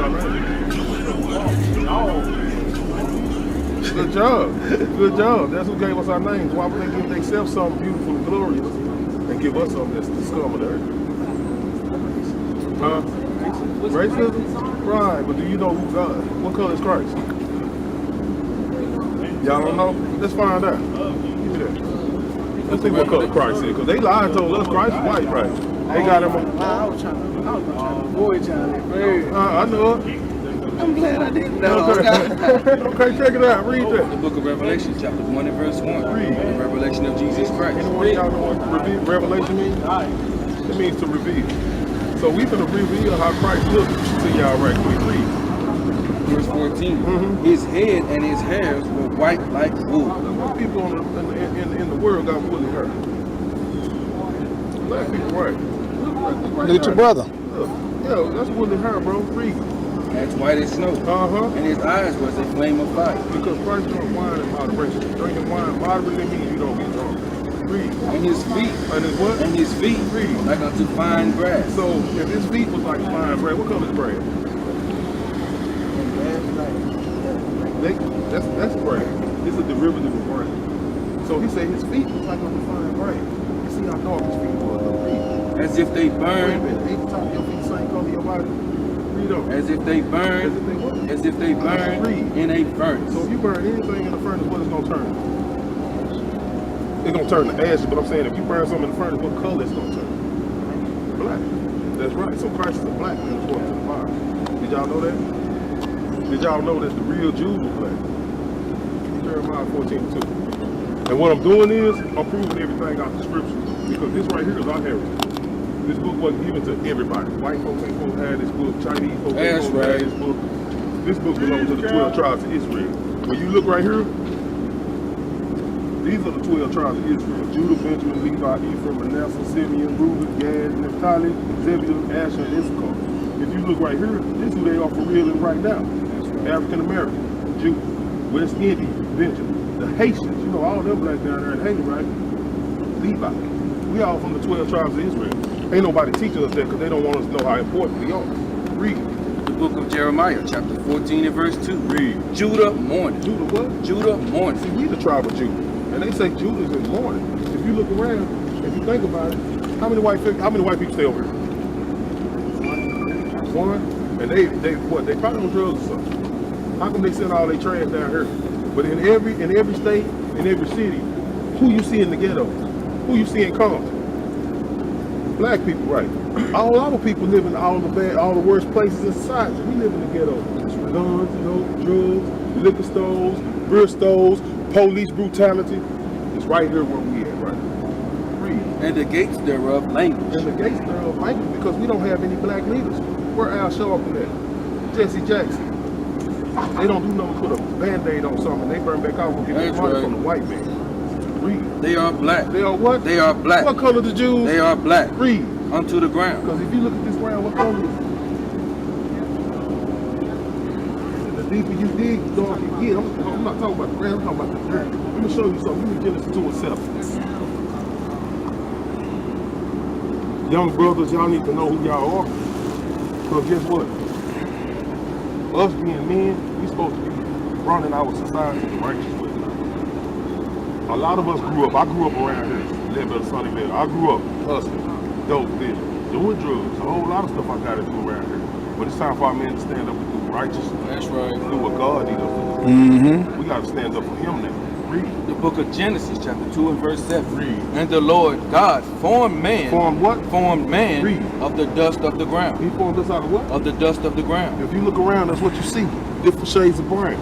our name. Good job. Good job. That's who gave us our names. Why would they give themselves something beautiful and glorious and give us something that's the scum of the earth? Huh? Racism? Right, but do you know who God? What color is Christ? Y'all don't know? Let's find out. Give me that. Let's see what color Christ is, because they lied and told us Christ is white, right? They got him on. I was trying to avoid y'all. I know it. I'm glad I didn't know. Okay, check it out. Read that. The book of Revelation, chapter 1 and verse 1. Read. The revelation of Jesus Christ. Anyone y'all know what revelation means? It means to reveal. So we finna reveal how Christ looks to y'all right quick. Read. Verse 14. His head and his hairs were white like wool. What people in the world got woolly hair? Black people, right? Look at your brother. Yeah, that's woolly hair, bro. Read. As white as snow. And his eyes was a flame of fire. Because Christ drank wine in moderation. Drinking wine moderately means you don't get drunk. Read. And his feet. And his what? And his feet. Read. Like unto fine grass. So if his feet was like fine grass, what color is grass? That's grass. It's a derivative of grass. So he said his feet was like on the fine grass. You see how dark his feet was. Read. As if they Wait a burned. minute. Ain't the top of your feet the same color your body? Read on. As if they burned. As if they burned in a furnace. So if you burn anything in the furnace, what is it going to turn? It's going to turn to ashes, but I'm saying if you burn something in the furnace, what color is it going to turn? Black. That's right. So Christ is a black man according to the Bible. Did y'all know that? Did y'all know that the real Jews were black? Jeremiah 14:2. And what I'm doing is, I'm proving everything out the scriptures. Because this right here is our heritage. This book wasn't given to everybody. White folks ain't supposed to have this book. Chinese folks ain't supposed to have this book. This book belongs to the 12 tribes of Israel. When you look right here, these are the 12 tribes of Israel. Judah, Benjamin, Levi, Ephraim, Manasseh, Simeon, Reuben, Gad, Naphtali, Zebulun, Asher, and Issachar. If you look right here, this is who they are for real and right now. African American, Jew, West Indian, Benjamin, the Haitians, you know all them blacks down there in Haiti, right? Levi. We all from the 12 tribes of Israel. Ain't nobody teaching us that because they don't want us to know how important we are. Read. The book of Jeremiah, chapter 14 and verse 2. Read. Judah mourning. Judah what? Judah mourning. See, we the tribe of Judah. And they say Judah's in mourning. If you look around, if you think about it, how many white people stay over here? One. And they probably on drugs or something. How come they send all their trash down here? But in every state, in every city, who you see in the ghetto? Who you see in Compton? Black people, right? All our people live in all the worst places in society. We live in the ghetto. Guns, drugs, liquor stores, beer stores, police brutality. It's right here where we at, right? Read. And the gates thereof languish. And the gates thereof languish because we don't have any black leaders. Where Al Sharpton at? Jesse Jackson. They don't do nothing, put a band-aid on something. They burn back out and get their money from the white man. Read. They are black. They are what? They are black. What color the Jews? They are black. Read. Unto the ground. Because if you look at this ground, what color is it? The deeper you dig, the darker you get. I'm not talking about the ground, I'm talking about the dirt. Let me show you something. Let me Genesis 2:7. Young brothers, y'all need to know who y'all are. Because guess what? Us being men, we supposed to be running our society the righteous way. A lot of us grew up, I grew up around here, led by the Sunnyvale. I grew up hustling, dope dealing, doing drugs, a whole lot of stuff I got to do around here. But it's time for our men to stand up and do righteousness. That's right. Do what God needs us to do. We got to stand up for him now. Read. The book of Genesis, chapter 2 and verse 7. Read. And the Lord God formed man. Formed what? Formed man. Read. Of the dust of the ground. He formed us out of what? Of the dust of the ground. If you look around, that's what you see. Different shades of brown.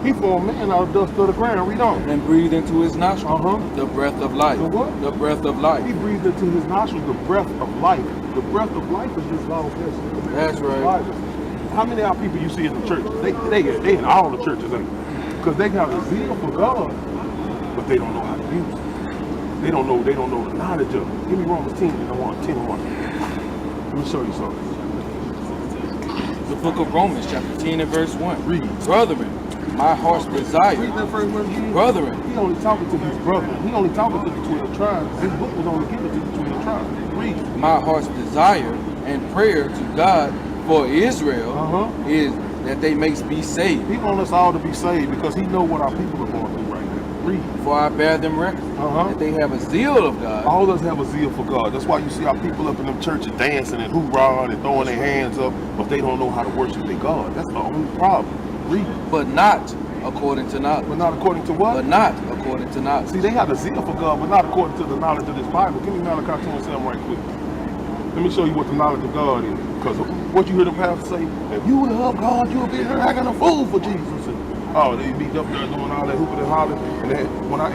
He formed man out of dust of the ground. Read on. And breathed into his nostrils the breath of life. The what? The breath of life. He breathed into his nostrils the breath of life. The breath of life is this law of destiny. That's right. How many of our people you see in the church? They in all the churches, ain't they? Because they got a zeal for God, but they don't know how to use it. They don't know the knowledge of it. Give me Romans 10 and 1. Let me show you something. The book of Romans, chapter 10 and verse 1. Read. Brethren, my heart's desire. Read that first verse again. Brethren. He only talking to his brethren. He only talking to the 12 tribes. This book was only given to the 12 tribes. Read. My heart's desire and prayer to God for Israel Uh-huh. is that they may be saved. He wants us all to be saved because he know what our people are going through right now. Read. For I bear them record that they have a zeal of God. All of us have a zeal for God. That's why you see our people up in them churches dancing and hoorahing and throwing their hands up, but they don't know how to worship their God. That's the only problem. Read. But not according to knowledge. But not according to what? But not according to knowledge. See, they have a zeal for God, but not according to the knowledge of this Bible. Give me Malachi 2:7 right quick. Let me show you what the knowledge of God is. Because what you hear the pastor say, if you love God, you'll be here acting a fool for Jesus. And, oh, they be up there doing all that hooping and hollering. And then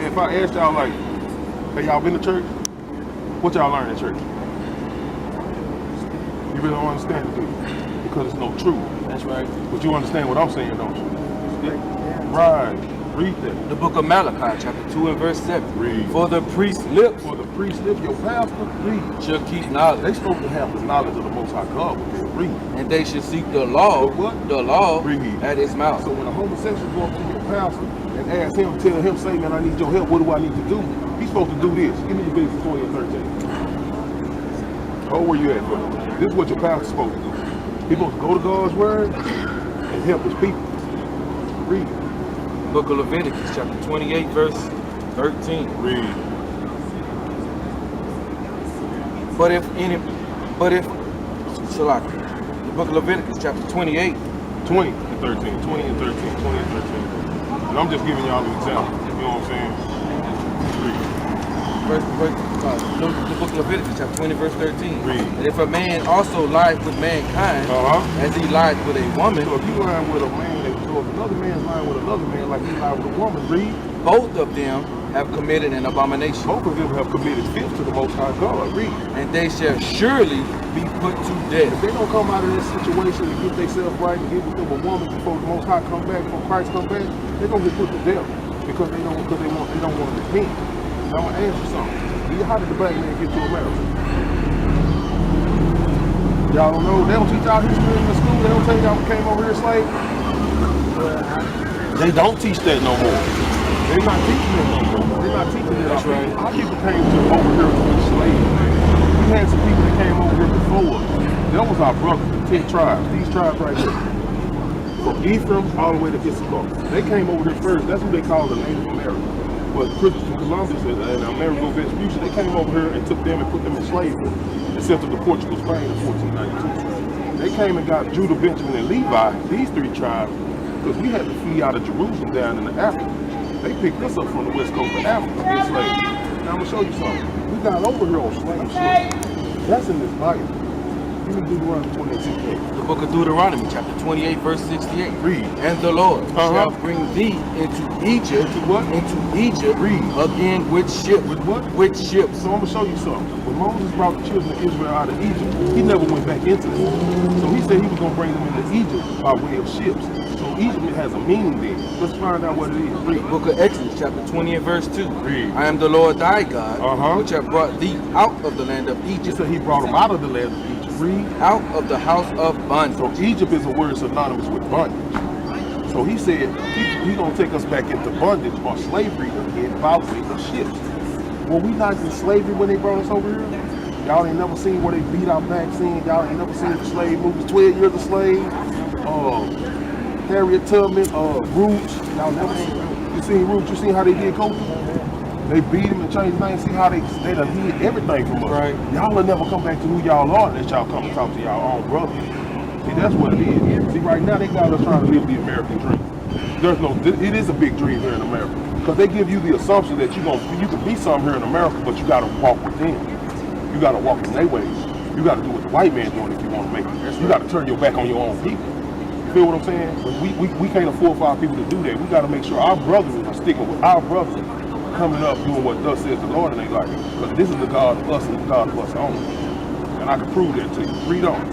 if I ask y'all, like, hey, y'all been to church? What y'all learn in church? You really don't understand it, do you? Because it's no truth. That's right. But you understand what I'm saying, don't you? Right. Read that. The book of Malachi, chapter 2 and verse 7. Read. For the priest's lips For the priest, live your pastor, read. shall keep knowledge, They supposed to have the knowledge of the Most High God, but they read. and they shall seek the law, The what? the law Read. at his mouth. So when a homosexual go up to your pastor and ask him, tell him, say, man, I need your help, what do I need to do? He's supposed to do this. Give me the Leviticus 20 and 13. Oh, where you at, brother? This is what your pastor's supposed to do. He's supposed to go to God's word and help his people. Read. Book of Leviticus, chapter 28, verse 13. Read. Salaki, the book of Leviticus, chapter 28, 20 and 13. 20 and 13. 20 and 13. And I'm just giving y'all an example. You know what I'm saying? Read. the book of Leviticus, chapter 20, verse 13. Read. And if a man also lieth with mankind, as he lieth with a woman, So if you lying with a man, so if another man's lying with another man like he lied with a woman, read. both of them have committed an abomination, Both of them have committed filth to the Most High God. Read. and they shall surely be put to death. If they don't come out of this situation and get themselves right and get with them a woman before the Most High come back, before Christ come back, they're gonna get put to death because they don't want to repent. Now I'm gonna ask you something. How did the black man get to America? Y'all don't know. They don't teach y'all history in the school. They don't tell y'all we came over here slaves. They don't teach that no more. They're not teaching it no more. They're not teaching it. That's right. Our people came over here to be slaves. We had some people that came over here before us. That was our brothers, the 10 tribes. These tribes right here. From Ephraim all the way to Issachar. They came over here first. That's what they call the Native Americans. But Christopher Columbus and Amerigo Vespucci, they came over here and took them and put them in slavery and sent them to Portugal, Spain in 1492. They came and got Judah, Benjamin, and Levi, these 3 tribes, because we had to flee out of Jerusalem down in Africa. They picked us up from the west coast of Africa to get slaves. Now I'm gonna show you something. We got over here on slave ship. That's in this Bible. Give me Deuteronomy 28:68. The book of Deuteronomy, chapter 28, verse 68. Read. And the Lord shall bring thee into Egypt, Into what? Into Egypt, Read. again with ships. With what? With ships. So I'm gonna show you something. When Moses brought the children of Israel out of Egypt, he never went back into them. So he said he was gonna bring them into Egypt by way of ships. So Egypt has a meaning there. Let's find out what it is. Read. Book of Exodus, chapter 20 and verse 2. Read. I am the Lord thy God, which have brought thee out of the land of He Egypt, said he brought them out of the land of Egypt. Read. out of the house of bondage. So Egypt is a word synonymous with bondage. So he said he gonna take us back into bondage or slavery again by way of ships. Were we not in slavery when they brought us over here? Y'all ain't never seen where they beat our backs in. Y'all ain't never seen the slave movies, 12 Years a Slave, Harriet Tubman, Roots. Y'all never seen. You seen Roots? You seen how they did Kobe? They beat him and changed names. See how they done hid everything from us. Right. Y'all will never come back to who y'all are unless y'all come and talk to y'all own brothers. See, that's what it is. See, right now they got us trying to live the American dream. There's no, it is a big dream here in America. Because they give you the assumption that you can be something here in America, but you got to walk with them. You got to walk in their ways. You got to do what the white man doing if you want to make it. You got to turn your back on your own people. You feel what I'm saying? We can't afford for our people to do that. We got to make sure our brothers are sticking with our brothers, coming up doing what thus says the Lord in their life. Because this is the God of us and the God of us only. And I can prove that to you. Read on.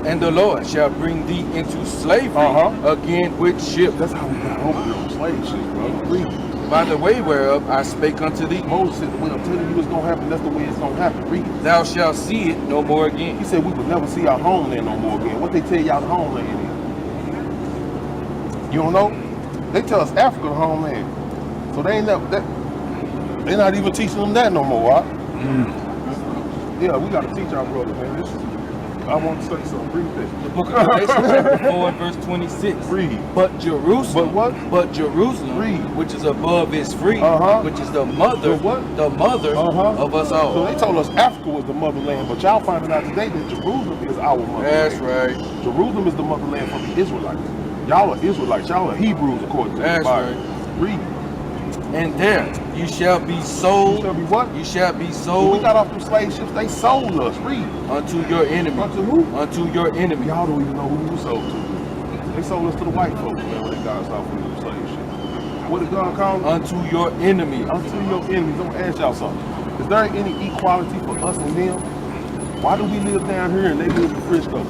And the Lord shall bring thee into slavery again with ships. That's how we got over here on slave ship, brother. Read. By the way whereof I spake unto thee. Moses said, when I'm telling you it's going to happen, that's the way it's going to happen. Read. Thou shalt see it no more again. He said we would never see our homeland no more again. What they tell y'all the homeland is? You don't know? They tell us Africa the homeland. So they ain't never, they're not even teaching them that no more, huh? Yeah, we got to teach our brothers, man. I want to say something. Read this. The book of Galatians chapter 4 and verse 26. Read. But Jerusalem, But what? But Jerusalem, Read. which is above is free, which is the mother, The what? the mother of us all. So they told us Africa was the motherland, but y'all finding out today that Jerusalem is our motherland. That's right. Jerusalem is the motherland for the Israelites. Y'all are Israelites. Y'all are Hebrews according to the Bible. Right. Read. And there you shall be sold. You shall be what? You shall be When sold we got off them slave ships, they sold us. Read. unto your enemy. Unto who? Unto your enemy. Y'all don't even know who we sold to. They sold us to the white folks, man, when they got us off from the slave ships. What did God call them? Unto your enemy. Unto your enemies. I'm gonna ask y'all something. Is there any equality for us and them? Why do we live down here and they live in Frisco?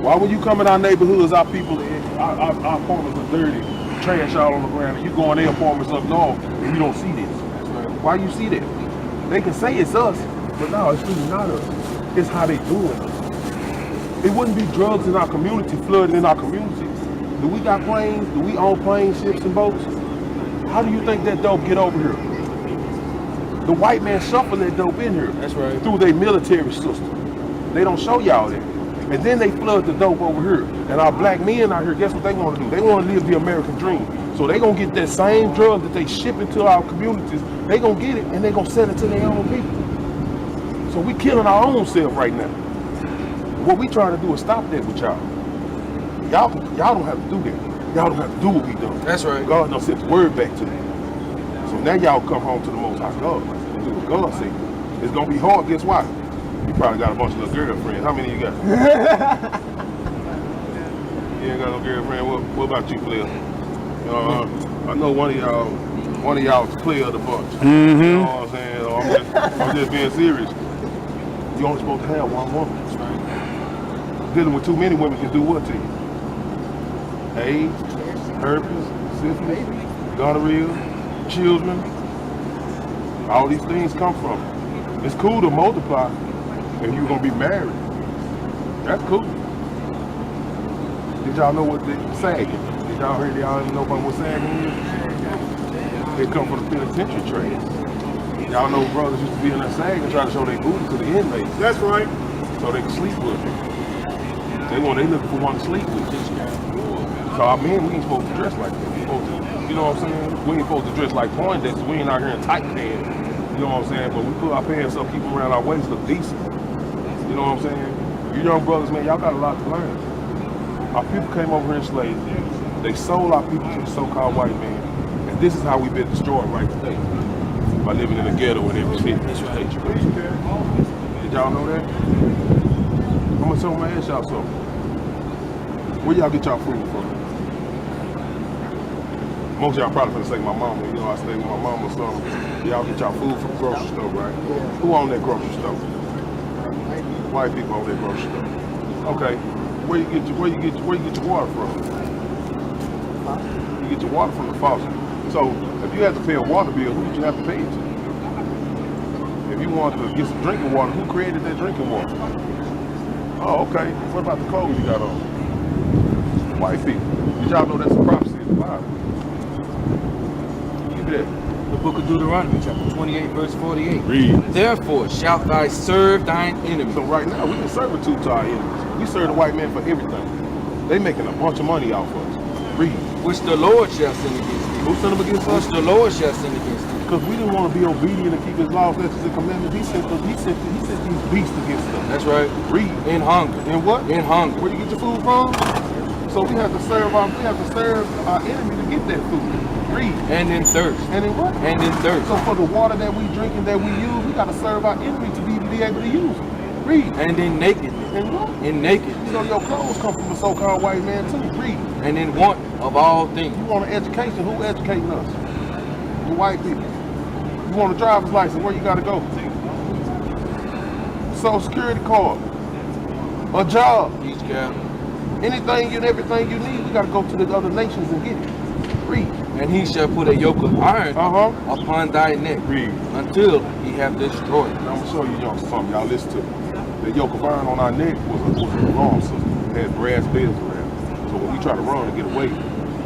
Why when you come in our neighborhoods, our people, our apartments are dirty, trash all on the ground, and you go in their apartments up north and you don't see this? Why you see that? They can say it's us, but no, it's really not us. It's how they doing it. It wouldn't be drugs in our community, flooding in our community. Do we got planes? Do we own planes, ships, and boats? How do you think that dope get over here? The white man shuffled that dope in here. That's right. Through their military system. They don't show y'all that. And then they flood the dope over here. And our black men out here, guess what they want to do? They want to live the American dream. So they going to get that same drug that they ship into our communities. They going to get it and they going to sell it to their own people. So we killing our own self right now. What we trying to do is stop that with y'all. Y'all don't have to do that. Y'all don't have to do what we do. That's right. God done sent the word back to you. So now y'all come home to the Most High God and do what God said. It's gonna be hard. Guess why? You probably got a bunch of little girlfriends. How many you got? You ain't got no girlfriend. What about you, player? I know one of y'all player of the bunch. You know what I'm saying? I'm just being serious. You only supposed to have one woman. Dealing with too many women can do what to you? AIDS, herpes, syphilis, gonorrhea, children. All these things come from it. It's cool to multiply if you're gonna be married. That's cool. Did y'all know what the sagging? Did y'all hear? Y'all know about what sagging is? They come from the penitentiary trade. Y'all know brothers used to be in that sag and try to show their booty to the inmates. That's right. So they can sleep with them. They looking for one to sleep with. So our men, we ain't supposed to dress like that. We supposed to, you know what I'm saying? We ain't supposed to dress like Poindexter. We ain't out here in tight pants. You know what I'm saying? But we put our pants up, keep them around our waist, look decent. You know what I'm saying? You young brothers, man, y'all got a lot to learn. Our people came over here enslaved. They sold our people to the so-called white man. And this is how we've been destroyed right today. By living in a ghetto and everything. Did y'all know that? I'm gonna ask y'all something. Where y'all get y'all food from? Most of y'all probably gonna say my mama. You know, I stay with my mama or something. Y'all get y'all food from the grocery store, right? Who own that grocery store? White people own that grocery store. Okay. Where you get your water from? You get your water from the faucet. So if you had to pay a water bill, who did you have to pay it to? If you wanted to get some drinking water, who created that drinking water? Oh, okay. What about the clothes you got on? White people. Did y'all know that's a prophecy in the Bible? Give me that. The book of Deuteronomy, chapter 28, verse 48. Read. Therefore shalt thou serve thine enemy. So right now, we can servitude to our enemies. We serve the white man for everything. They making a bunch of money off of us. Read. Which the Lord shall send against thee. Who sent them against us? Which the Lord shall send against thee. Because we didn't want to be obedient and keep his laws, statutes, and commandments. He sent these beasts against us. That's right. Read. In hunger. In what? In hunger. Where you get your food from? So we have to serve our enemy to get that food. Read. And in thirst. And in what? And in thirst. So for the water that we drink and that we use, we got to serve our enemy to be able to use it. Read. And in nakedness. And what? In nakedness. You know your clothes come from a so-called white man too. Read. And in want of all things. You want an education? Who educating us? The white people. You want a driver's license? Where you got to go? Social Security card. A job. Each cap. Anything and everything you need, we got to go to the other nations and get it. Read. And he shall put a yoke of iron upon thy neck. Read. Until he have destroyed. Now I'm going to show you something. Y'all listen to me. The yoke of iron on our neck was an alarm system. It had brass bells around. So when we try to run and get away,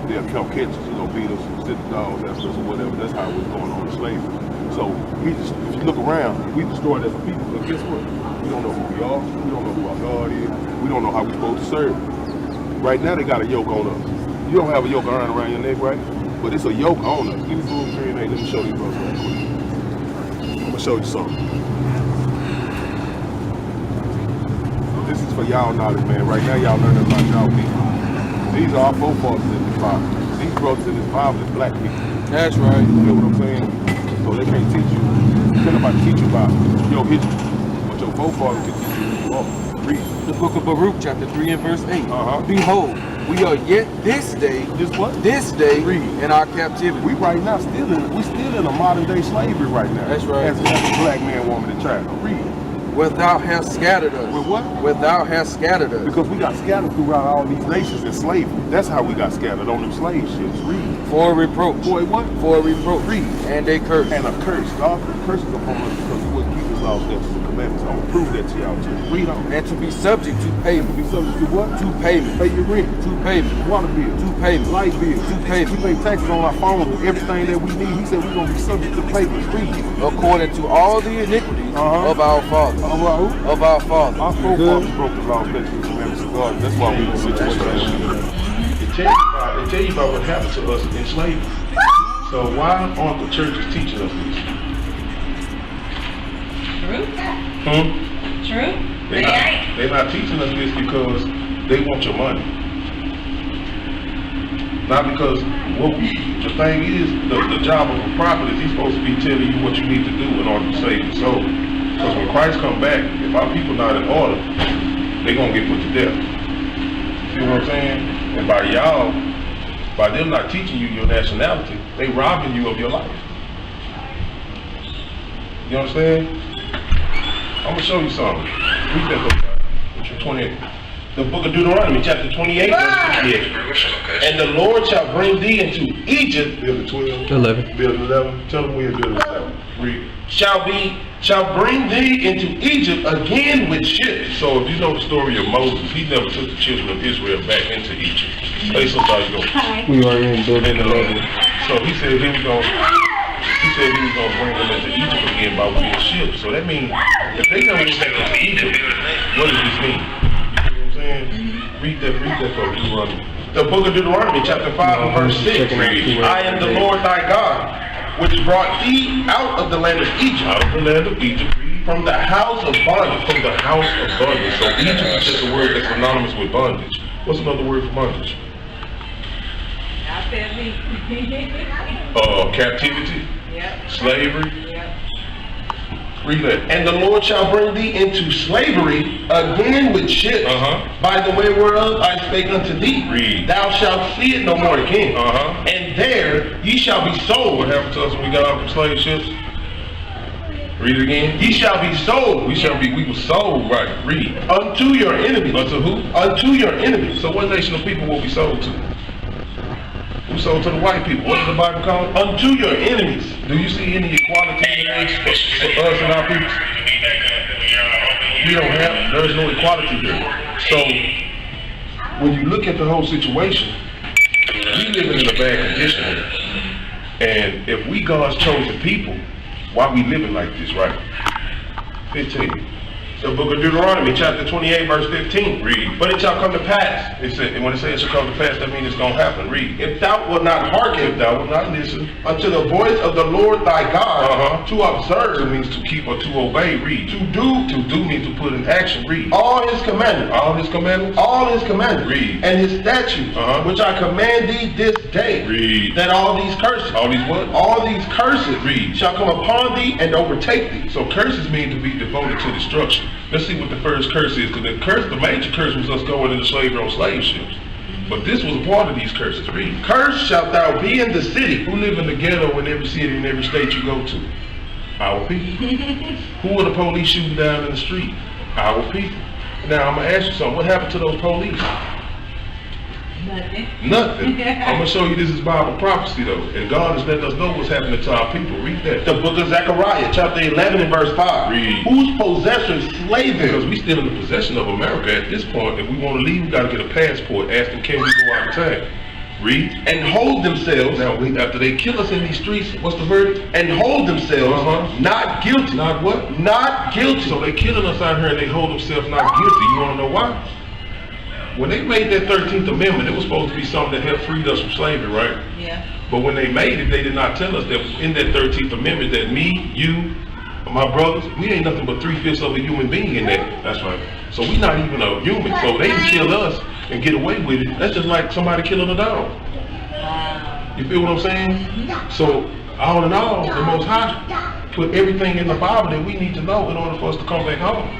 they'll come catch us, beat us, sit the dogs after us or whatever. That's how it was going on in slavery. So if you look around, we destroyed as a people. But guess what? We don't know who we are. We don't know who our God is. We don't know how we're supposed to serve. Right now, they got a yoke on us. You don't have a yoke around your neck, right? But it's a yoke on us. Give me full screen. Let me show you brothers right quick. I'm gonna show you something. This is for y'all knowledge, man. Right now, y'all learning about y'all people. These are our forefathers in this Bible. These brothers in this Bible is black people. That's right. You know what I'm saying? So they can't teach you. Can't nobody teach you about your history. But your forefathers can teach you who you are. Read. The book of Baruch, chapter 3 and verse 8. Uh-huh. Behold, we are yet this day, This what? this day Read. in our captivity. We right now still in a modern day slavery right now. That's right. As a black man, woman, and child. Read. Where thou hast scattered us. With what? Where thou hast scattered us. Because we got scattered throughout all these nations in slavery. That's how we got scattered on them slave ships. Read. For a reproach. Boy, what? For a reproach. Read. And a curse. And a curse. God put curses upon us because we wouldn't keep his laws, statutes, and commandments. I'm gonna prove that to y'all too. Read on. And to be subject to payment. Be subject to what? To payment. Pay your rent. To payment. Water bill. To payment. Light bill. To payment. We pay taxes on our phones and everything that we need. He said we're gonna be subject to payments. Read. According to all the iniquities Uh-huh. of our fathers. Who? Of our fathers. Our forefathers broke the law, statutes, and commandments of God. That's why we in the situation that we're in. It tell you about what happened to us in slavery. So why aren't the churches teaching us this? True. True. They're not teaching us this because they want your money. Not because the thing is, the job of a prophet is he's supposed to be telling you what you need to do in order to save your soul. Because when Christ come back, if our people not in order, they're gonna get put to death. See what I'm saying? And by them not teaching you your nationality, they robbing you of your life. You understand? I'm gonna show you something. Read that book, chapter 28. The book of Deuteronomy, chapter 28, verse 58. And the Lord shall bring thee into Egypt. Build 12. 11. Build 11. Tell them we're building 11. Read. Shall bring thee into Egypt again with ships. So if you know the story of Moses, he never took the children of Israel back into Egypt. Hey, so how you going? We are in building 11. So he said he was gonna bring them into Egypt again by way of ships. So that means if they never went back into Egypt, what does this mean? Read that for Deuteronomy. The book of Deuteronomy, chapter 5 and verse 6. I am the Lord thy God, which brought thee out of the land of Egypt. Out of the land of Egypt. From the house of bondage. From the house of bondage. So Egypt is just a word that's synonymous with bondage. What's another word for bondage? Captivity. Yep. Slavery. Yep. Read that. And the Lord shall bring thee into slavery again with ships, by the way whereof I spake unto thee. Read. Thou shalt see it no more again. And there ye shall be sold. What happened to us when we got off the slave ships? Read it again. Ye shall be sold. We were sold, right? Read. Unto your enemies. Unto who? Unto your enemies. So what nation of people will we sold to? We sold to the white people. What does the Bible call it? Unto your enemies. Do you see any equality in the age for us and our people? There's no equality here. So when you look at the whole situation, we living in a bad condition here. And if we God's chosen people, why we living like this, right? 15. The book of Deuteronomy, chapter 28, verse 15. Read. But it shall come to pass. It said, and when it says it shall come to pass, that means it's going to happen. Read. If thou wilt not hearken, If thou wilt not listen unto the voice of the Lord thy God, to observe, it means to keep or to obey. Read. to do means to put in action. Read. all his commandments, All his commandments. all his commandments, Read. and his statutes, which I command thee this day, Read. that all these curses, All these what? all these curses, Read. shall come upon thee and overtake thee. So curses mean to be devoted to destruction. Let's see what the first curse is, because the major curse was us going into slavery on slave ships. But this was a part of these curses. Read. Cursed shalt thou be in the city. Who live in the ghetto in every city and every state you go to? Our people. Who are the police shooting down in the street? Our people. Now I'm gonna ask you something. What happened to those police? Nothing. I'm gonna show you this is Bible prophecy though, and God is letting us know what's happening to our people. Read that. The book of Zechariah, chapter 11 and verse 5. Read. Whose possessors slay Because them. we still in the possession of America at this point. If we want to leave, we got to get a passport. Ask them, can we go out of town? Read. And hold themselves. Now, after they kill us in these streets, what's the verdict? And hold themselves not guilty. Not what? Not guilty. So they killing us out here and they hold themselves not guilty. You want to know why? When they made that 13th Amendment, it was supposed to be something that helped freed us from slavery, right? Yeah. But when they made it, they did not tell us that in that 13th Amendment that me, you, my brothers, we ain't nothing but 3/5 of a human being in that. That's right. So we not even a human. So they can kill us and get away with it. That's just like somebody killing a dog. You feel what I'm saying? So all in all, the Most High put everything in the Bible that we need to know in order for us to come back home.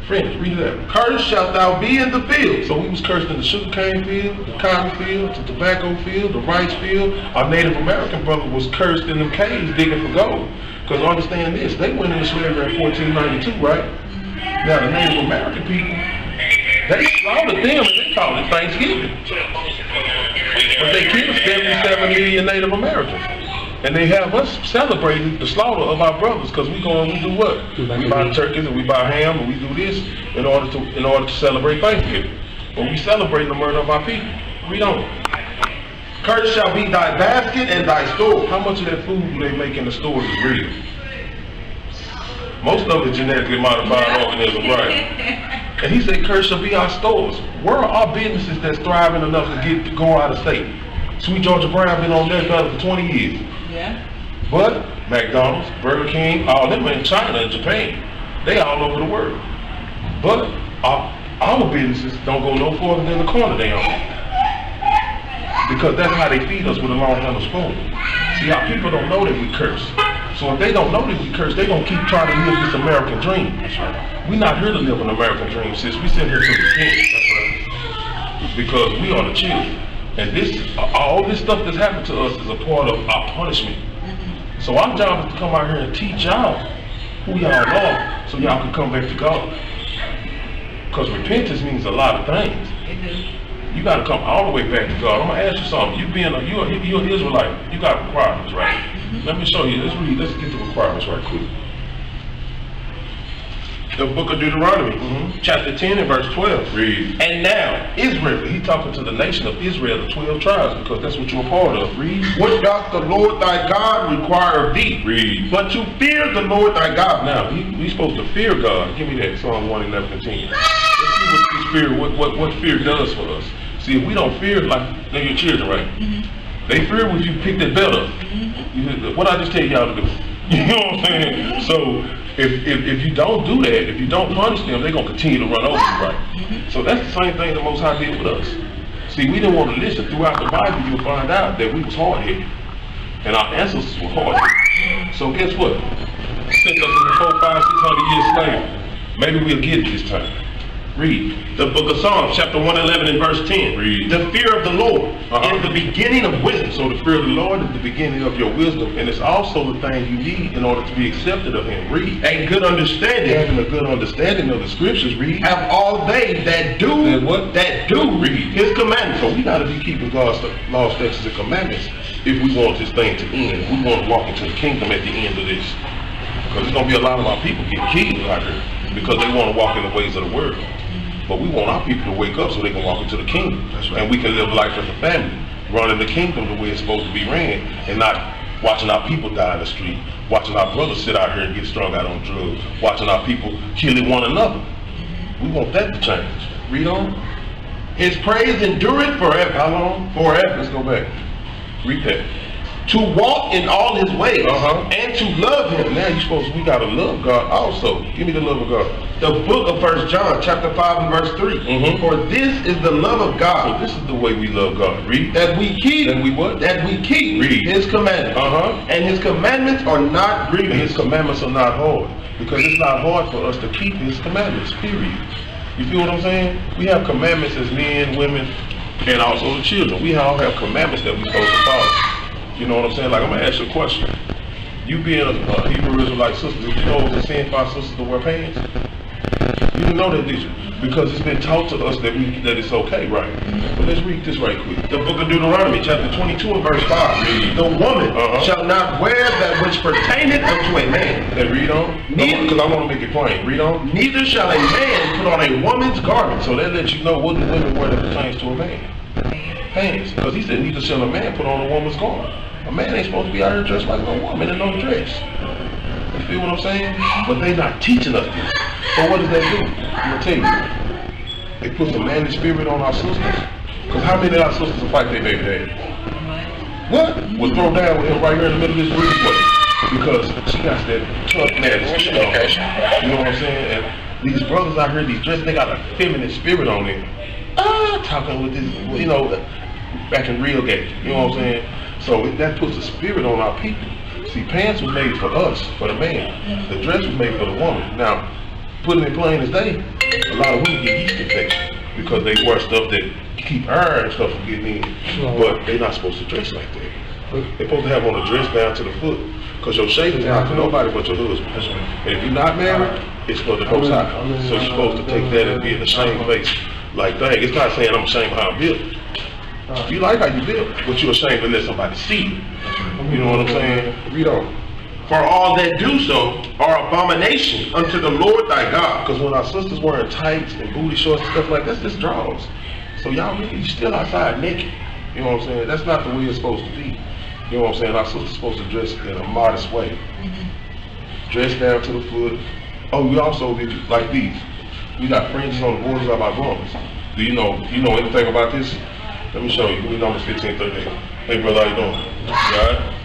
Friends, read that. Cursed shalt thou be in the field. So we was cursed in the sugarcane field, the cotton field, the tobacco field, the rice field. Our Native American brother was cursed in them caves digging for gold. Because understand this, they went into slavery in 1492, right? Now the Native American people, they slaughtered them and they called it Thanksgiving. But they killed 77 million Native Americans. And they have us celebrating the slaughter of our brothers because we do what? We buy turkeys and we buy ham and we do this in order to celebrate Thanksgiving. But we celebrate the murder of our people. We don't. Cursed shall be thy basket and thy store. How much of that food do they make in the stores is real? Most of it genetically modified organisms, right? And he said, cursed shall be our stores. Where are our businesses that's thriving enough to go out of state? Sweet Georgia Brown been on that for 20 years. Yeah. But McDonald's, Burger King, all them in China and Japan. They all over the world. But our businesses don't go no further than the corner they own. Because that's how they feed us with a long handle spoon. See, our people don't know that we curse. So if they don't know that we curse, they gonna keep trying to live this American dream. That's right. We're not here to live an American dream, sis. We sitting here to the king. That's right. Because we are the children. And all this stuff that's happened to us is a part of our punishment. So our job is to come out here and teach y'all who y'all are so y'all can come back to God. Because repentance means a lot of things. You got to come all the way back to God. I'm going to ask you something. You're an Israelite. You got requirements, right? Let me show you. Let's get the requirements right quick. The book of Deuteronomy, chapter 10 and verse 12. Read. And now, Israel, He talking to the nation of Israel, the 12 tribes, because that's what you're a part of. Read. what doth the Lord thy God require of thee? Read. But to fear the Lord thy God. Now, we supposed to fear God. Give me that Psalm 1:11-10. Let's see what this fear, what fear does for us. See, if we don't fear, like they're your children, right? They fear when you pick that belt up. What I just tell y'all to do. You know what I'm saying? So if you don't do that, if you don't punish them, they're gonna continue to run over you, right? So that's the same thing the Most High did with us. See, we didn't want to listen. Throughout the Bible, you'll find out that we was hard-headed. And our ancestors were hard-headed. So guess what? Sent us in the 400, 600 years slavery. Maybe we'll get it this time. Read. The book of Psalms, chapter 111 and verse 10. Read. The fear of the Lord is the beginning of wisdom. So the fear of the Lord is the beginning of your wisdom, and it's also the thing you need in order to be accepted of Him. Read. A good understanding. Having a good understanding of the scriptures. Read. Have all they that do That what? that do Read. His commandments. So we got to be keeping God's laws, statutes, and commandments if we want this thing to end. If we want to walk into the kingdom at the end of this. Because there's going to be a lot of our people getting killed out here because they want to walk in the ways of the world. But we want our people to wake up so they can walk into the kingdom. That's right. And we can live life as a family, running the kingdom the way it's supposed to be ran, and not watching our people die in the street, watching our brothers sit out here and get strung out on drugs, watching our people killing one another. We want that to change. Read on. His praise endureth forever. How long? Forever. Let's go back. Read that. To walk in all his ways and to love him. Now we gotta love God also. Give me the love of God. The book of 1 John, chapter 5 and verse 3. For this is the love of So God. this is the way we love God. Read. That we keep. That we what? That we keep Read. his commandments. And his commandments are not And grievous. His commandments are not hard. Because it's not hard for us to keep His commandments, period. You feel what I'm saying? We have commandments as men, women, and also the children. We all have commandments that we're supposed to follow. You know what I'm saying? Like, I'm going to ask you a question. You being a Hebrew Israelite sister, did you know it was a sin for our sisters to wear pants? You didn't know that, did you? Because it's been taught to us that it's okay, right? But let's read this right quick. The book of Deuteronomy, chapter 22 and verse 5. The woman shall not wear that which pertaineth unto a man. Then read on. Because I want to make it plain. Read on. Neither shall a man put on a woman's garment. So that lets you know what the women wear that pertains to a man. pants. Because he said, neither shall a man put on a woman's garment. A man ain't supposed to be out here dressed like a woman in no dress. You feel what I'm saying? But they not teaching us this. So what does that do? I'm going to tell you. They put some manly spirit on our sisters. Because how many of our sisters will fight their baby daddy? What? Will throw down with him right here in the middle of this breezeway. Because she got that tough, nasty shit on her. You know what I'm saying? And these brothers out here, these dresses, they got a feminine spirit on them. Talking with this, you know, back in real gay. You know what I'm saying? So that puts a spirit on our people. See, pants was made for us, for the man. The dress was made for the woman. Now, putting it plain as day, a lot of women get yeast infection because they wear stuff that keep iron and stuff from getting in. But they're not supposed to dress like that. They're supposed to have on a dress down to the foot. Because your shaving is not for nobody but your husband. And if you're not married, it's for the Most High. So you're supposed to take that and be in the same place. Like, dang, it's not saying I'm ashamed how I'm built. You like how you built, but you're ashamed to let somebody see it. You know what I'm saying? Read on. For all that do so are abomination unto the Lord thy God. Because when our sisters wearing tights and booty shorts and stuff like that, that's just draws. So y'all really still outside naked. You know what I'm saying? That's not the way it's supposed to be. You know what I'm saying? Our sister's supposed to dress in a modest way. Dress down to the foot. Oh, we also did like these. We got fringes on the borders of our garments. Do you know anything about this? Let me show you. We Numbers 15:38. Hey brother, how you doing? You all right?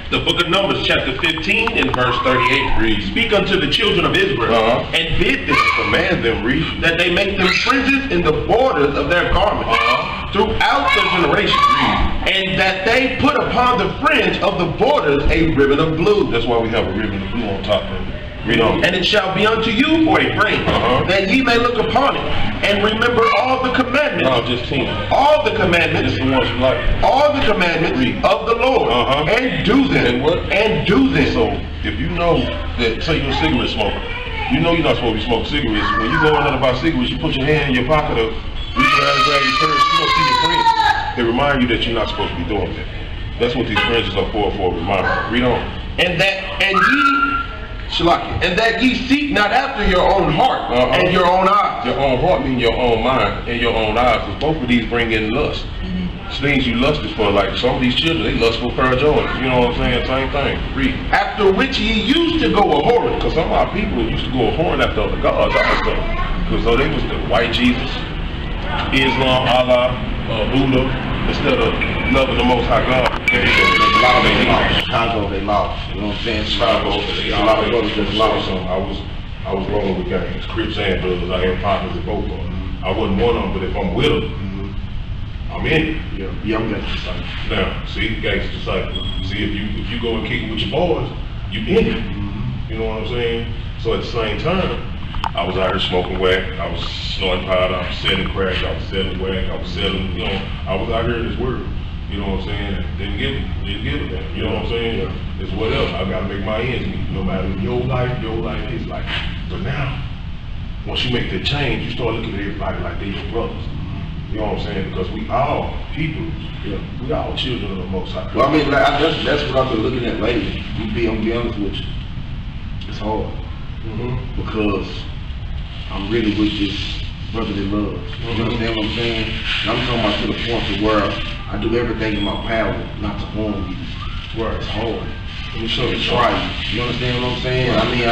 The book of Numbers, chapter 15, and verse 38 reads, Speak unto the children of Israel, and bid them, command them, read, that they make them fringes in the borders of their garments throughout their generations, and that they put upon the fringe of the borders a ribbon of blue. That's why we have a ribbon of blue on top of it. Read on. And it shall be unto you for a frame, that ye may look upon it, and remember all the commandments. No, just 10. All the commandments. It's the ones you like. All the commandments of the Lord, and do them. And what? And do them. So if you know that, say you're a cigarette smoker, you know you're not supposed to be smoking cigarettes. When you go in there to buy cigarettes, you put your hand in your pocket up, reach around and grab your purse, you don't see your friends. They remind you that you're not supposed to be doing that. That's what these fringes are for a reminder. Read on. And that ye seek not after your own heart and your own eyes. Your own heart means your own mind and your own eyes, because both of these bring in lust. It's things you lusted for, like some of these children, they lust for pair of Jordans. You know what I'm saying? Same thing. Read. After which ye used to go a-whoring. Because some of our people used to go a-whoring after other gods also. Because so they was the white Jesus, Islam, Allah, Buddha, instead of loving the Most High God. A lot of them lost. Chicago, they lost. You know what I'm saying? Chicago, a lot of brothers just lost. I was rolling with gangs, Crips and brothers. I had partners in both of them. I wasn't one of them, but if I'm with them, I'm in it. Yeah, I'm gangster disciple. Now, see, gangster disciple. See, if you go and kick it with your boys, you in it. You know what I'm saying? So at the same time, I was out here smoking whack. I was snorting powder. I was selling crack. I was selling whack. I was selling. You know, I was out here in this world. You know what I'm saying? Didn't give it that. You know what I'm saying? Yeah. It's what else? I gotta make my ends meet. No matter your life, his life. But now, once you make the change, you start looking at everybody like they're your brothers. You know what I'm saying? Because we all people. Yeah. We all children of the Most High. Well, I mean, that's what I've been looking at lately. I'm gonna be honest with you. It's hard. Because I'm really with this brotherly love. You understand what I'm saying? And I'm talking about to the point to where I do everything in my power not to harm you. Where it's hard. Let me show you. Try you. You understand what I'm saying? I mean,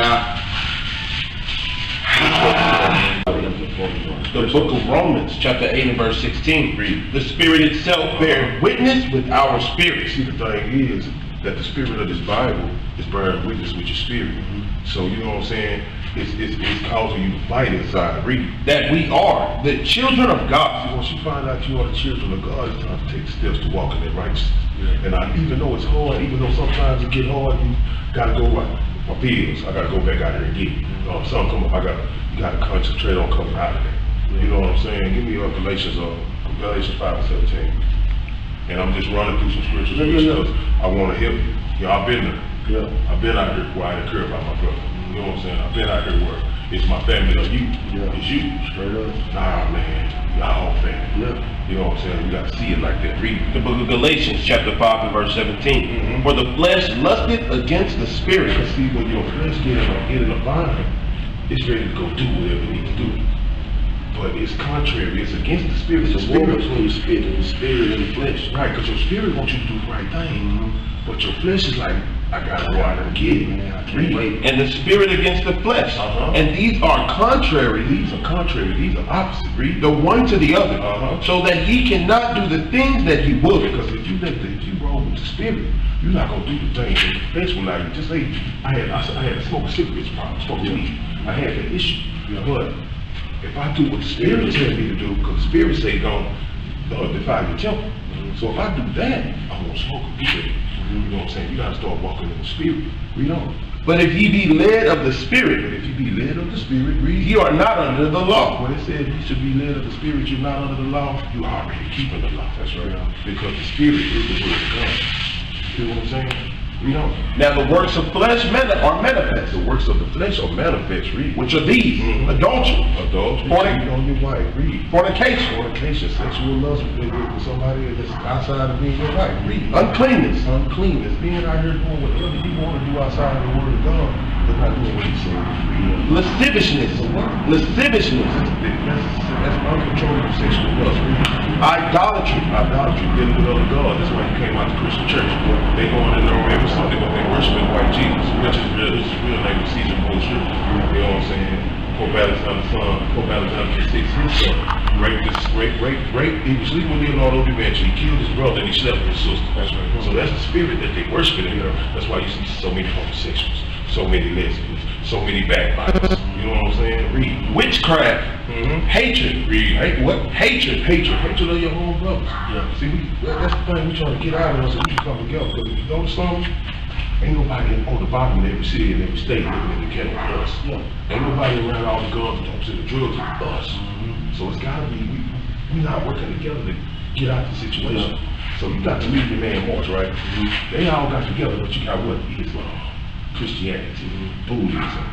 The book of Romans, chapter 8 and verse 16 read, The Spirit itself bear witness with our spirit. See, the thing is that the spirit of this Bible is bearing witness with your spirit. So you know what I'm saying? It's causing you to fight inside. Read it. That we are the children of God. See, once you find out you are the children of God, it's time to take steps to walk in that righteousness. And even though it's hard, even though sometimes it get hard, you gotta go right. My pills, I gotta go back out there and get it. Something come up, you gotta concentrate on coming out of that. You know what I'm saying? Give me Galatians 5 and 17. And I'm just running through some scriptures because I want to help you. You know, I've been there. Yeah. I've been out here where I didn't care about my brother. You know what I'm saying? I've been out here where it's my family or you. Yeah. It's you. Straight up. Nah, man. Y'all family. Yeah. You know what I'm saying? We got to see it like that. Read the book of Galatians, chapter 5 and verse 17. For the flesh lusteth against the spirit. Because see, when your flesh get in a bind, it's ready to go do whatever it needs to do. but it's contrary. It's against the spirit. It's a war between the spirit and the flesh. Right, because your spirit wants you to do the right thing, but your flesh is like, I gotta go out and get it. Man, I can't wait. And the spirit against the flesh. And these are contrary. These are contrary. These are opposite. Read. The one to the other, so that he cannot do the things that he would. Because if you roll with the spirit, you're not gonna do the things that the flesh will allow you. Just say, I had a smoking cigarettes problem, smoking weed. I had that issue. But if I do what the spirit tells me to do, because the spirit say don't defile your temple. So if I do that, I won't smoke again. You know what I'm saying? You gotta start walking in the spirit. Read on. But if ye be led of the spirit, read. ye are not under the law. When it said you should be led of the spirit, you're not under the law, you are already keeping the law. That's right. Because the spirit is the word of God. You know what I'm saying? Read on. Now the works of flesh are manifest. The works of the flesh are manifest. Read. Which are these: adultery, cheating on your wife. Read. fornication, sexual lust with somebody that's outside of being your wife. Read. uncleanness, Being out here doing whatever you want to do outside of the word of God, but not doing what he said. lasciviousness, That's uncontrollable sexual lust. idolatry, Dealing with other gods. That's why you came out to Christian church. They going in there every Sunday, but they worshiping white Jesus. Which is real. His real name is Caesar Bullshit. You know what I'm saying? Pope Alexander 6, his son, raped. He was sleeping with Leonardo da Vinci. He killed his brother and he slept with his sister. That's right. So that's the spirit that they worship in here. That's why you see so many homosexuals, so many lesbians, so many backbiters. You know what I'm saying? Read. witchcraft, hatred, Hatred of your own brothers. Yeah. See, that's the thing we trying to get out of us so we can come together. Because if you go to something, ain't nobody on the bottom of every city and every state living in the ghetto with us. Yeah. Ain't nobody around all the guns and dumps and the drugs with us. So it's gotta be, we not working together to get out the situation. So you got to leave your man horse, right? They all got together, but you got what? Islam, Christianity, Buddhism,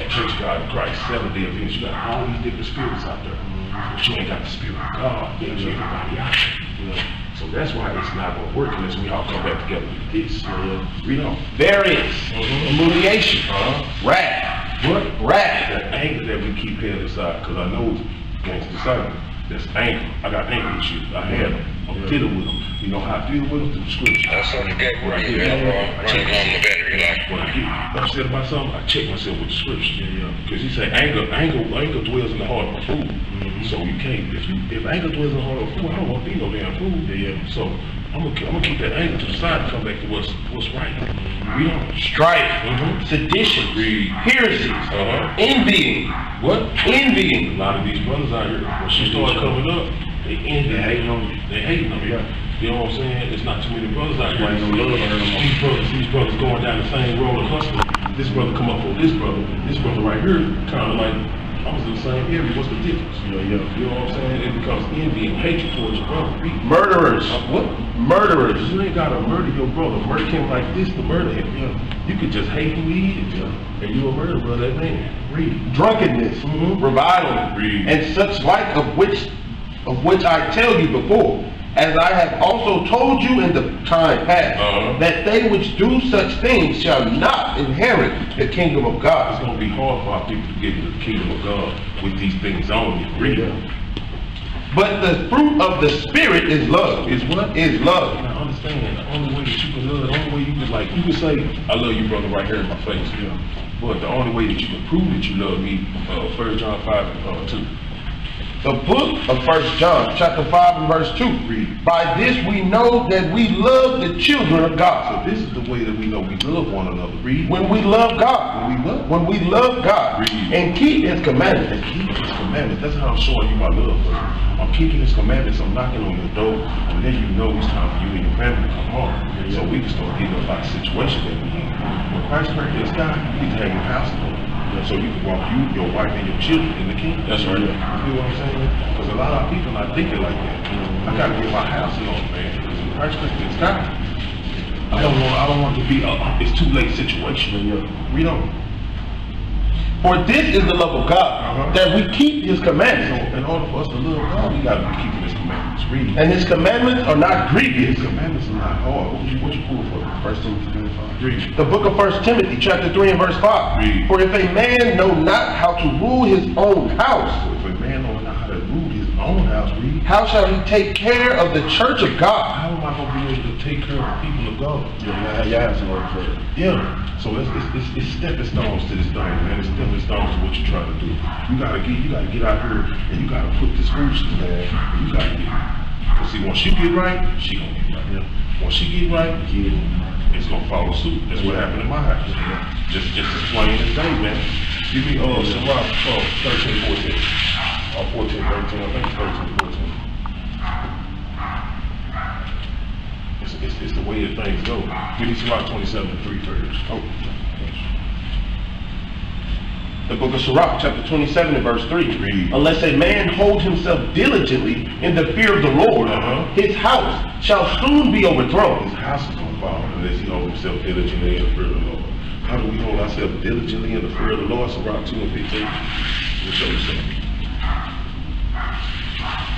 Church of God in Christ, Seventh-day Adventists. You got all these different spirits out there. But you ain't got the spirit of God. You ain't everybody out there. So that's why it's not going to work unless we all come back together with this. Read on. variance, humiliation, wrath. What? Wrath. That anger that we keep heading aside, because I know against the silent. That's anger. I got anger issues. I had them. I'm fiddling with them. You know how I deal with them? Through the scripture. That's on the gate where you running on the battery life. When I get upset about something, I check myself with the scripture. Because he said anger dwells in the heart of a fool. So you can't, if anger dwells in the heart of a fool, I don't want to be no damn fool. So I'm gonna keep that anger to the side and come back to what's right. We don't. Strife, sedition, heresies, envying. What? Envying. A lot of these brothers out here, when she started coming up, they envy. They hating on you. They hating on you. You know what I'm saying? There's not too many brothers out here. These brothers going down the same roller coaster. This brother come up on this brother. This brother right here, kind of like, I was in the same area. What's the difference? You know what I'm saying? It becomes envy and hatred towards your brother. Murderers. What? Murderers. You ain't gotta murder your brother. Murder him like this to murder him. You could just hate who he is. And you a murderer, brother. That man. Read. Drunkenness, reviling, and such like of which I tell you before, as I have also told you in the time past, that they which do such things shall not inherit the kingdom of God. It's gonna be hard for our people to get into the kingdom of God with these things on you. Read. But the fruit of the Spirit is love. Is what? Is love. Now understand, the only way that you can love, the only way you can you can say, I love you, brother, right here in my face. But the only way that you can prove that you love me, 1 John 5 and 2. The book of 1 John, chapter 5 and verse 2. Read. By this we know that we love the children of God. So this is the way that we know we love one another. Read. When we love God. When we what? When we love God. Read. And keep His commandments. And keep His commandments. That's how I'm showing you my love for you. I'm keeping His commandments. I'm knocking on your door. And then you know it's time for you and your family to come home. So we can start getting about the situation that we in. When Christ came to the sky, you need to have your house in order. So you can walk you, your wife, and your children in the kingdom. That's right. You feel what I'm saying? Because a lot of people not thinking like that. I gotta get my house in order, man. Because when Christ came to the sky, I don't want it to be it's too late situation. We don't. For this is the love of God, that we keep His commandments. So in order for us to love God, we gotta be keeping His commandments. Read. And His commandments are not grievous. His commandments are not hard. What you pull for? 1 Timothy 5. Read. The book of 1 Timothy, chapter 3 and verse 5. Read. For if a man know not how to rule his own house, So if a man own house, read. How shall he take care of the church of God? How am I going to be able to take care of the people of God? Y'all have some work for it. Yeah. So it's stepping stones to this thing, man. It's stepping stones to what you're trying to do. You gotta get out here and you gotta put this foolishness, man. You gotta get. Cause see, once she get right, she gonna get right. Yeah. Once she get right, it's gonna follow suit. That's what happened in my house. Just as plain as day, man. Give me Sirach 13, 14. Or 14, 13. I think it's 13, 14. It's the way that things go. Give me Sirach 27, 3 first. Oh. The book of Sirach, chapter 27 and verse 3. Read. Unless a man hold himself diligently in the fear of the Lord, his house shall soon be overthrown. His house is going to fall unless he holds himself diligently in the fear of the Lord. How do we hold ourselves diligently in the fear of the Lord? Sirach 2 and 15. We'll show you something.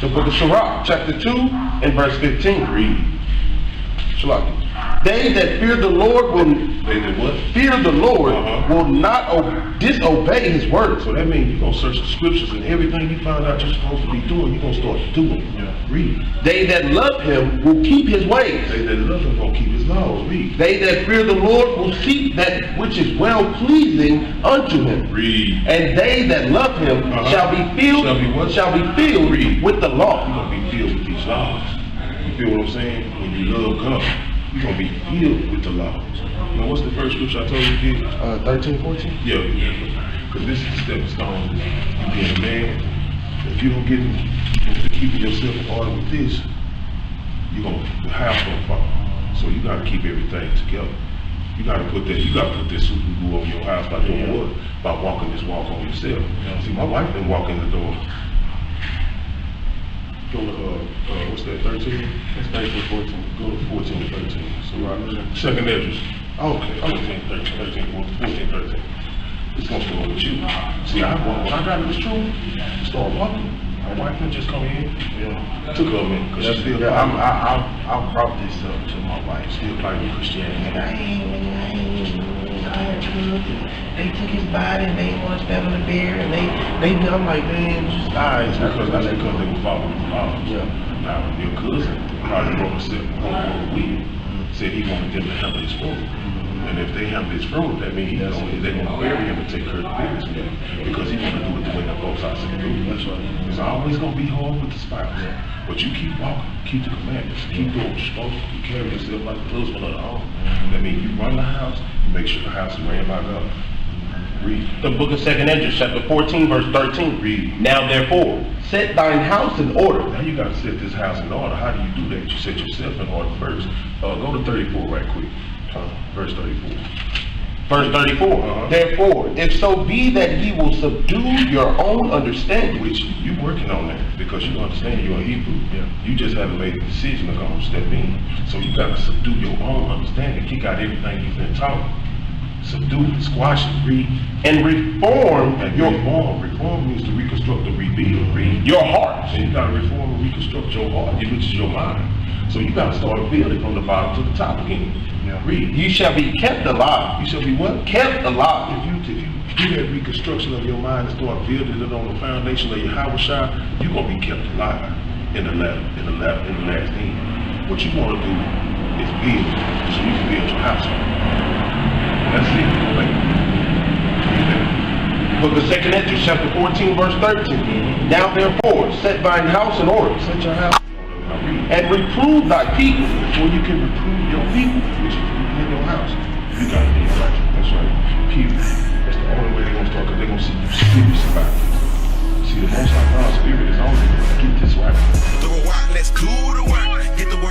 The book of Sirach, chapter 2 and verse 15. Read. They that fear the Lord will will not disobey his word. So that means you're going to search the scriptures and everything you find out you're supposed to be doing, you're going to start doing. Yeah. Read. They that love him will keep his ways. They that love him will keep his laws. Read. They that fear the Lord will seek that which is well pleasing unto him. Read. And they that love him shall be filled. Read. With the law. You're going to be filled with these laws. You feel what I'm saying? When you love God, you're going to be filled with the laws. Now, what's the first scripture I told you to get? 13, 14? Yeah. Because this is the stepping stone. You being a man. If you don't get into keeping yourself in order with this, the house going to fall. So you got to keep everything together. You got to put this super glue over your house by doing what? By walking this walk on yourself. See, my wife been walking the door. Go to, what's that, 13? That's 13, 14. Go to 14 and 13. So, right, second address. Okay, 13, 14, 13. It's going to start with you. See, when I got in this truth, start walking. My wife didn't just come in. Yeah. Took her a minute, because she still I brought this up to my wife. Still fighting Christianity. They took his body and they want to stand on the bear and I'm like, man, just That's because they were following the law. Yeah. Now, your cousin probably wrote a will, said he wanted them to handle his fruit. And if they handle his fruit, that means they're going to bury him and take care of the business with him, because he want to do it the way that folks are supposed to do. That's right. It's always going to be hard with the spouse. Yeah. But you keep walking, keep the commandments, keep doing what you're supposed to. You carry yourself like the husband of the home. That means you run the house, you make sure the house is ran by God. Read. The book of 2nd Ezra, chapter 14, verse 13. Read. Now therefore, set thine house in order. Now you got to set this house in order. How do you do that? You set yourself in order first. Go to 34 right quick. Verse 34. Verse 34. Therefore, if so be that ye will subdue your own understanding. Which you working on that, because you understand you're a Hebrew. Yeah. You just haven't made a decision to go and step in. So you got to subdue your own understanding. Kick out everything you've been taught. Subdue it, squash it, read. And reform your reform. Reform means to reconstruct or rebuild. Read. Your heart. And you got to reform and reconstruct your heart, which is your mind. So you got to start building from the bottom to the top again. Yeah. Read. You shall be kept alive. You shall be what? Kept alive. If you do that reconstruction of your mind and start building it on the foundation of Yahawashi, you're gonna be kept alive in the last end. What you want to do is build, so you can build your house. That's it. Book of 2nd Ezra, chapter 14, verse 13. Now therefore, set thine house in order. Set your house and reprove thy people. Before you can reprove your people, which is in your house, you gotta be right. That's right. People. That's the only way they're gonna start, because they're gonna see you serious about it. See, the Most High God's spirit is on you. Get this right. Let's do the work. Get the work.